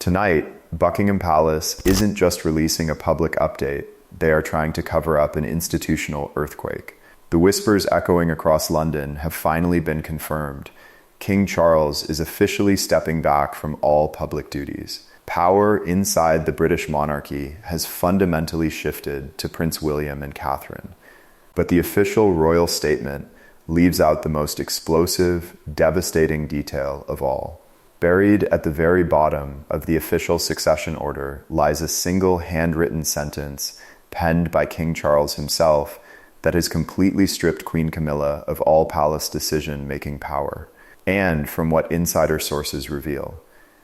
Tonight, Buckingham Palace isn't just releasing a public update, they are trying to cover up an institutional earthquake. The whispers echoing across London have finally been confirmed. King Charles is officially stepping back from all public duties. Power inside the British monarchy has fundamentally shifted to Prince William and Catherine. But the official royal statement leaves out the most explosive, devastating detail of all. Buried at the very bottom of the official succession order lies a single handwritten sentence penned by King Charles himself that has completely stripped Queen Camilla of all palace decision-making power. And from what insider sources reveal,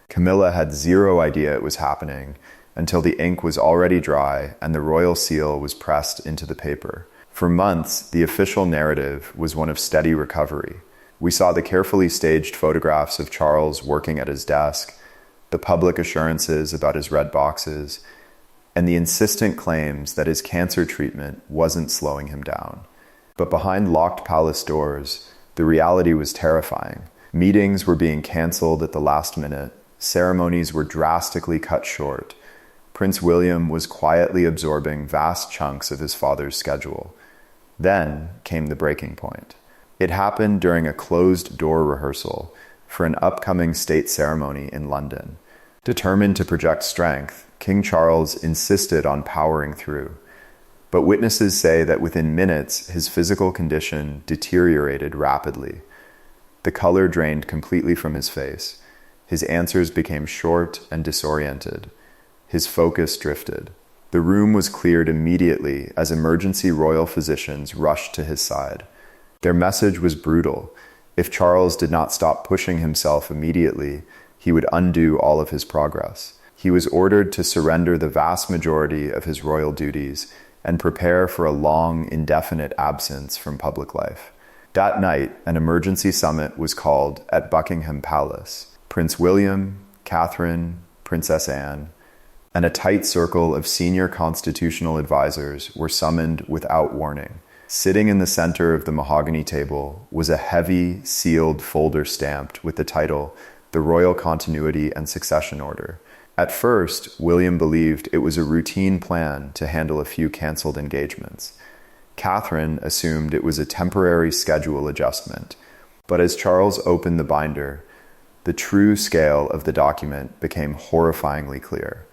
Camilla had zero idea it was happening until the ink was already dry and the royal seal was pressed into the paper. For months, the official narrative was one of steady recovery. We saw the carefully staged photographs of Charles working at his desk, the public assurances about his red boxes, and the insistent claims that his cancer treatment wasn't slowing him down. But behind locked palace doors, the reality was terrifying. Meetings were being canceled at the last minute, ceremonies were drastically cut short. Prince William was quietly absorbing vast chunks of his father's schedule. Then came the breaking point. It happened during a closed-door rehearsal for an upcoming state ceremony in London. Determined to project strength, King Charles insisted on powering through. But witnesses say that within minutes, his physical condition deteriorated rapidly. The color drained completely from his face. His answers became short and disoriented. His focus drifted. The room was cleared immediately as emergency royal physicians rushed to his side. Their message was brutal. If Charles did not stop pushing himself immediately, he would undo all of his progress. He was ordered to surrender the vast majority of his royal duties and prepare for a long, indefinite absence from public life. That night, an emergency summit was called at Buckingham Palace. Prince William, Catherine, Princess Anne, and a tight circle of senior constitutional advisors were summoned without warning. Sitting in the center of the mahogany table was a heavy, sealed folder stamped with the title, The Royal Continuity and Succession Order. At first, William believed it was a routine plan to handle a few canceled engagements. Catherine assumed it was a temporary schedule adjustment. But as Charles opened the binder, the true scale of the document became horrifyingly clear.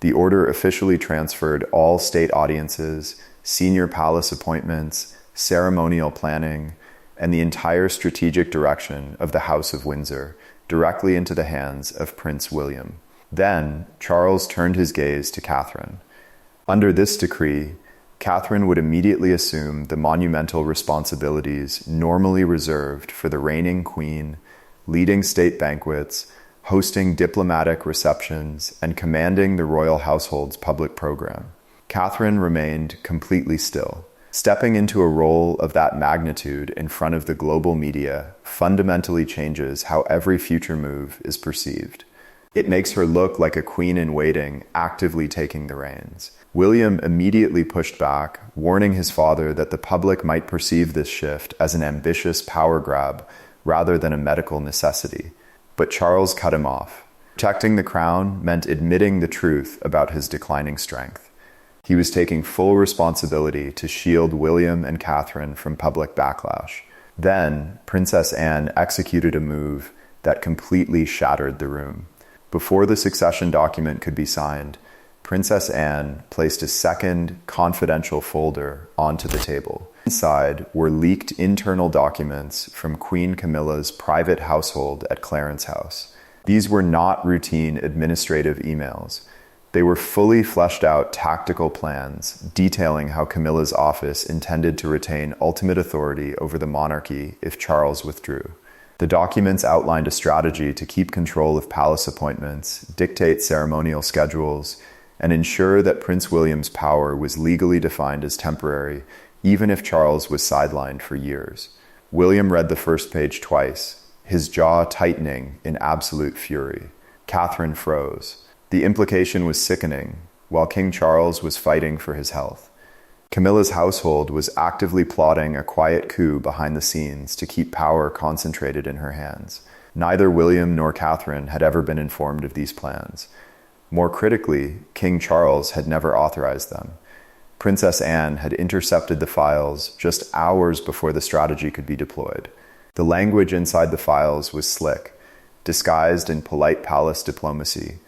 The order officially transferred all state audiences, senior palace appointments, ceremonial planning, and the entire strategic direction of the House of Windsor directly into the hands of Prince William. Then, Charles turned his gaze to Catherine. Under this decree, Catherine would immediately assume the monumental responsibilities normally reserved for the reigning queen, leading state banquets, hosting diplomatic receptions, and commanding the royal household's public program. Catherine remained completely still. Stepping into a role of that magnitude in front of the global media fundamentally changes how every future move is perceived. It makes her look like a queen in waiting, actively taking the reins. William immediately pushed back, warning his father that the public might perceive this shift as an ambitious power grab rather than a medical necessity. But Charles cut him off. Protecting the crown meant admitting the truth about his declining strength. He was taking full responsibility to shield William and Catherine from public backlash. Then, Princess Anne executed a move that completely shattered the room. Before the succession document could be signed, Princess Anne placed a second, confidential folder onto the table. Inside were leaked internal documents from Queen Camilla's private household at Clarence House. These were not routine administrative emails. They were fully fleshed out tactical plans detailing how Camilla's office intended to retain ultimate authority over the monarchy if Charles withdrew. The documents outlined a strategy to keep control of palace appointments, dictate ceremonial schedules, and ensure that Prince William's power was legally defined as temporary, even if Charles was sidelined for years. William read the first page twice, his jaw tightening in absolute fury. Catherine froze. The implication was sickening, while King Charles was fighting for his health. Camilla's household was actively plotting a quiet coup behind the scenes to keep power concentrated in her hands. Neither William nor Catherine had ever been informed of these plans. More critically, King Charles had never authorized them. Princess Anne had intercepted the files just hours before the strategy could be deployed. The language inside the files was slick, disguised in polite palace diplomacy.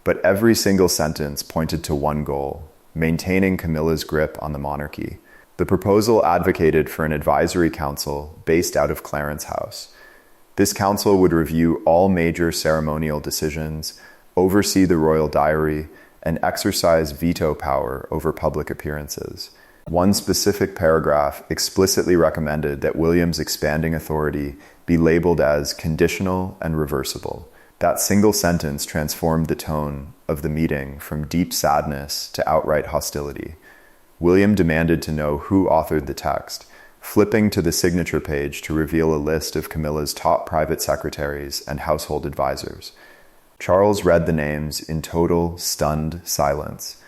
But every single sentence pointed to one goal: maintaining Camilla's grip on the monarchy. The proposal advocated for an advisory council based out of Clarence House. This council would review all major ceremonial decisions, oversee the royal diary, and exercise veto power over public appearances. One specific paragraph explicitly recommended that William's expanding authority be labeled as conditional and reversible. That single sentence transformed the tone of the meeting from deep sadness to outright hostility. William demanded to know who authored the text, flipping to the signature page to reveal a list of Camilla's top private secretaries and household advisors. Charles read the names in total, stunned silence.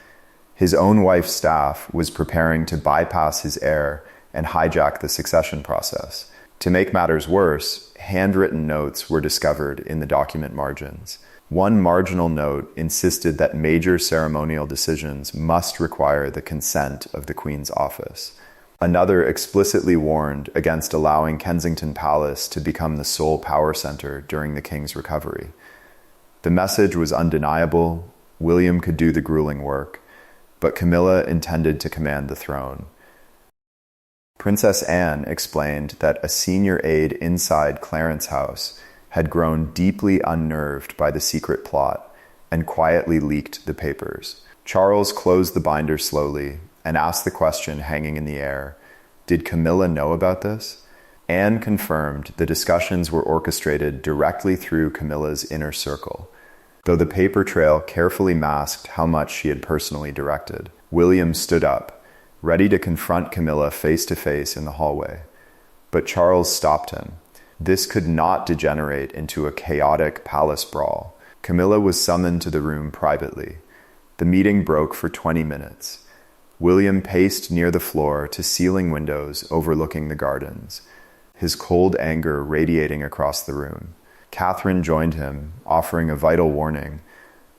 His own wife's staff was preparing to bypass his heir and hijack the succession process. To make matters worse, handwritten notes were discovered in the document margins. One marginal note insisted that major ceremonial decisions must require the consent of the Queen's office. Another explicitly warned against allowing Kensington Palace to become the sole power center during the King's recovery. The message was undeniable. William could do the grueling work, but Camilla intended to command the throne. Princess Anne explained that a senior aide inside Clarence House had grown deeply unnerved by the secret plot and quietly leaked the papers. Charles closed the binder slowly and asked the question hanging in the air: did Camilla know about this? Anne confirmed the discussions were orchestrated directly through Camilla's inner circle, though the paper trail carefully masked how much she had personally directed. William stood up, ready to confront Camilla face to face in the hallway. But Charles stopped him. This could not degenerate into a chaotic palace brawl. Camilla was summoned to the room privately. The meeting broke for 20 minutes. William paced near the floor to ceiling windows overlooking the gardens, his cold anger radiating across the room. Catherine joined him, offering a vital warning.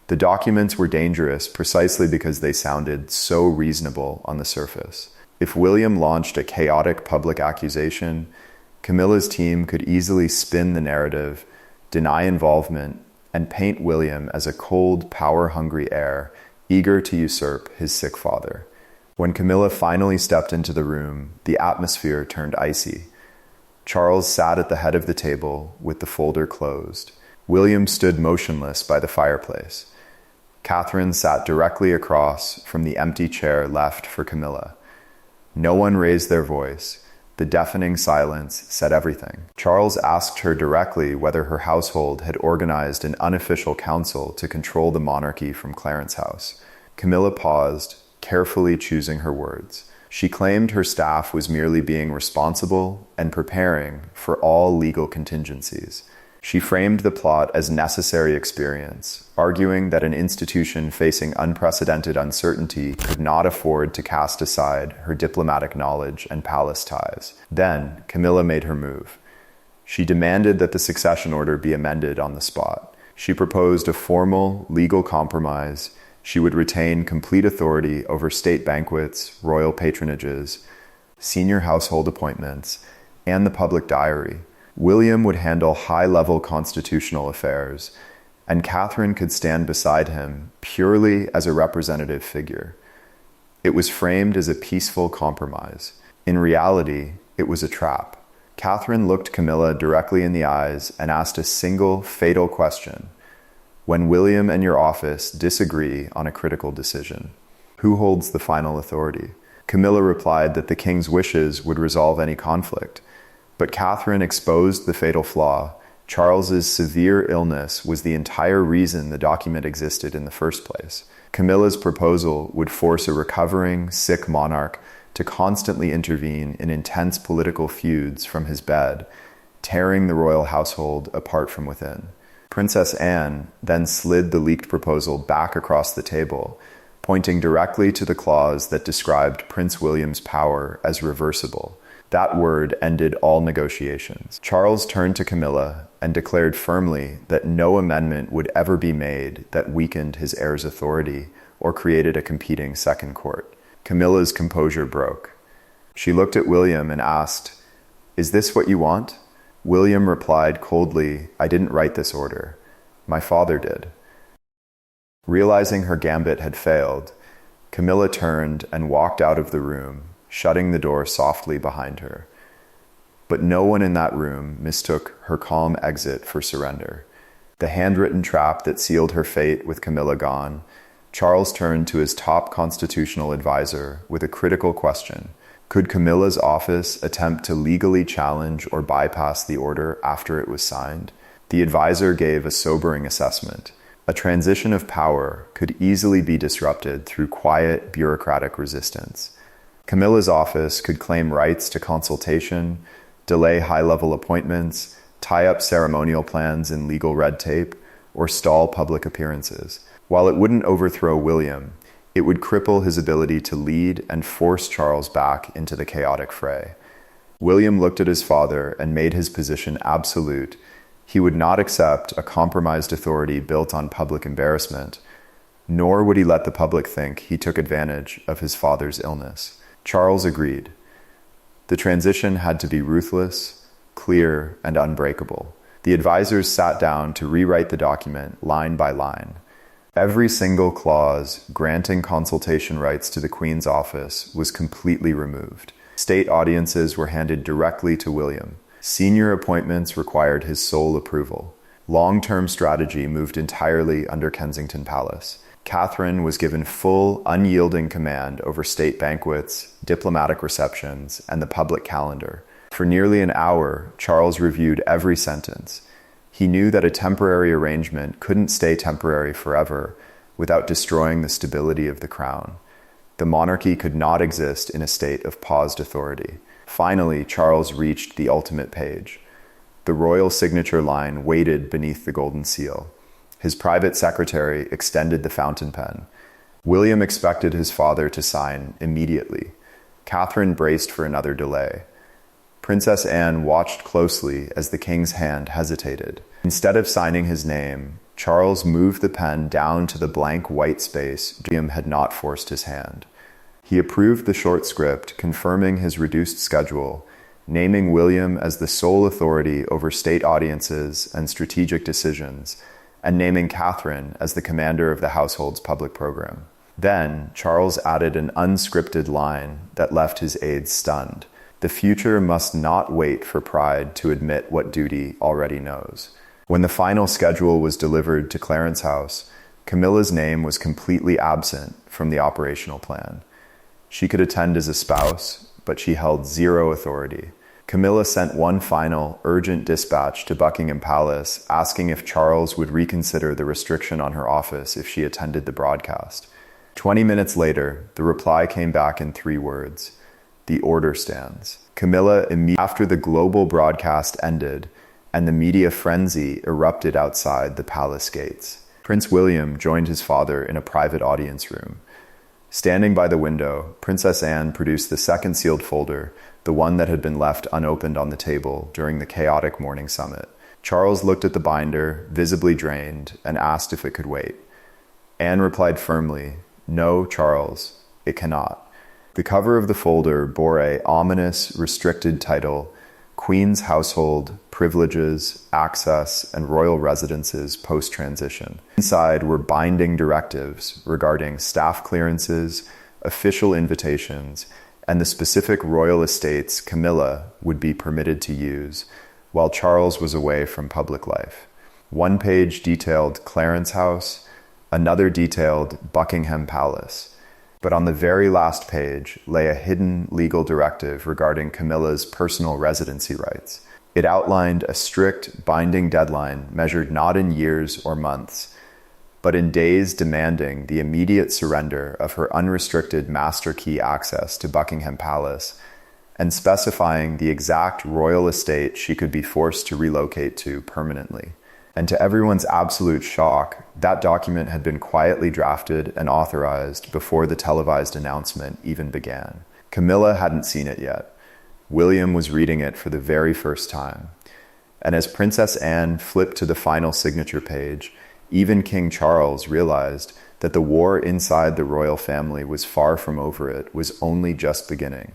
The documents were dangerous precisely because they sounded so reasonable on the surface. If William launched a chaotic public accusation, Camilla's team could easily spin the narrative, deny involvement, and paint William as a cold, power-hungry heir, eager to usurp his sick father. When Camilla finally stepped into the room, the atmosphere turned icy. Charles sat at the head of the table with the folder closed. William stood motionless by the fireplace. Catherine sat directly across from the empty chair left for Camilla. No one raised their voice. The deafening silence said everything. Charles asked her directly whether her household had organized an unofficial council to control the monarchy from Clarence House. Camilla paused, carefully choosing her words. She claimed her staff was merely being responsible and preparing for all legal contingencies. She framed the plot as necessary experience, arguing that an institution facing unprecedented uncertainty could not afford to cast aside her diplomatic knowledge and palace ties. Then, Camilla made her move. She demanded that the succession order be amended on the spot. She proposed a formal, legal compromise. She would retain complete authority over state banquets, royal patronages, senior household appointments, and the public diary. William would handle high-level constitutional affairs, and Catherine could stand beside him purely as a representative figure. It was framed as a peaceful compromise. In reality, it was a trap. Catherine looked Camilla directly in the eyes and asked a single, fatal question. When William and your office disagree on a critical decision, who holds the final authority? Camilla replied that the king's wishes would resolve any conflict. But Catherine exposed the fatal flaw. Charles's severe illness was the entire reason the document existed in the first place. Camilla's proposal would force a recovering, sick monarch to constantly intervene in intense political feuds from his bed, tearing the royal household apart from within. Princess Anne then slid the leaked proposal back across the table, pointing directly to the clause that described Prince William's power as reversible. That word ended all negotiations. Charles turned to Camilla and declared firmly that no amendment would ever be made that weakened his heir's authority or created a competing second court. Camilla's composure broke. She looked at William and asked, "Is this what you want?" William replied coldly, "I didn't write this order. My father did." Realizing her gambit had failed, Camilla turned and walked out of the room, shutting the door softly behind her. But no one in that room mistook her calm exit for surrender. The handwritten trap that sealed her fate with Camilla gone, Charles turned to his top constitutional advisor with a critical question. Could Camilla's office attempt to legally challenge or bypass the order after it was signed? The advisor gave a sobering assessment. A transition of power could easily be disrupted through quiet, bureaucratic resistance. Camilla's office could claim rights to consultation, delay high-level appointments, tie up ceremonial plans in legal red tape, or stall public appearances. While it wouldn't overthrow William, it would cripple his ability to lead and force Charles back into the chaotic fray. William looked at his father and made his position absolute. He would not accept a compromised authority built on public embarrassment, nor would he let the public think he took advantage of his father's illness. Charles agreed. The transition had to be ruthless, clear, and unbreakable. The advisors sat down to rewrite the document line by line. Every single clause granting consultation rights to the Queen's office was completely removed. State audiences were handed directly to William. Senior appointments required his sole approval. Long-term strategy moved entirely under Kensington Palace. Catherine was given full, unyielding command over state banquets, diplomatic receptions, and the public calendar. For nearly an hour, Charles reviewed every sentence. He knew that a temporary arrangement couldn't stay temporary forever without destroying the stability of the crown. The monarchy could not exist in a state of paused authority. Finally, Charles reached the ultimate page. The royal signature line waited beneath the golden seal. His private secretary extended the fountain pen. William expected his father to sign immediately. Catherine braced for another delay. Princess Anne watched closely as the king's hand hesitated. Instead of signing his name, Charles moved the pen down to the blank white space. William had not forced his hand. He approved the short script, confirming his reduced schedule, naming William as the sole authority over state audiences and strategic decisions, and naming Catherine as the commander of the household's public program. Then, Charles added an unscripted line that left his aides stunned. The future must not wait for pride to admit what duty already knows. When the final schedule was delivered to Clarence House, Camilla's name was completely absent from the operational plan. She could attend as a spouse, but she held zero authority. Camilla sent one final, urgent dispatch to Buckingham Palace asking if Charles would reconsider the restriction on her office if she attended the broadcast. 20 minutes later, the reply came back in 3 words. The order stands. Camilla, after the global broadcast ended and the media frenzy erupted outside the palace gates, Prince William joined his father in a private audience room. Standing by the window, Princess Anne produced the second sealed folder, the one that had been left unopened on the table during the chaotic morning summit. Charles looked at the binder, visibly drained, and asked if it could wait. Anne replied firmly, "No, Charles, it cannot." The cover of the folder bore a ominous, restricted title, Queen's Household, Privileges, Access, and Royal Residences Post-Transition. Inside were binding directives regarding staff clearances, official invitations, and the specific royal estates Camilla would be permitted to use while Charles was away from public life. One page detailed Clarence House, another detailed Buckingham Palace. But on the very last page lay a hidden legal directive regarding Camilla's personal residency rights. It outlined a strict, binding deadline measured not in years or months, but in days demanding the immediate surrender of her unrestricted master key access to Buckingham Palace, and specifying the exact royal estate she could be forced to relocate to permanently. And to everyone's absolute shock, that document had been quietly drafted and authorized before the televised announcement even began. Camilla hadn't seen it yet. William was reading it for the very first time. And as Princess Anne flipped to the final signature page, even King Charles realized that the war inside the royal family was far from over. It was only just beginning.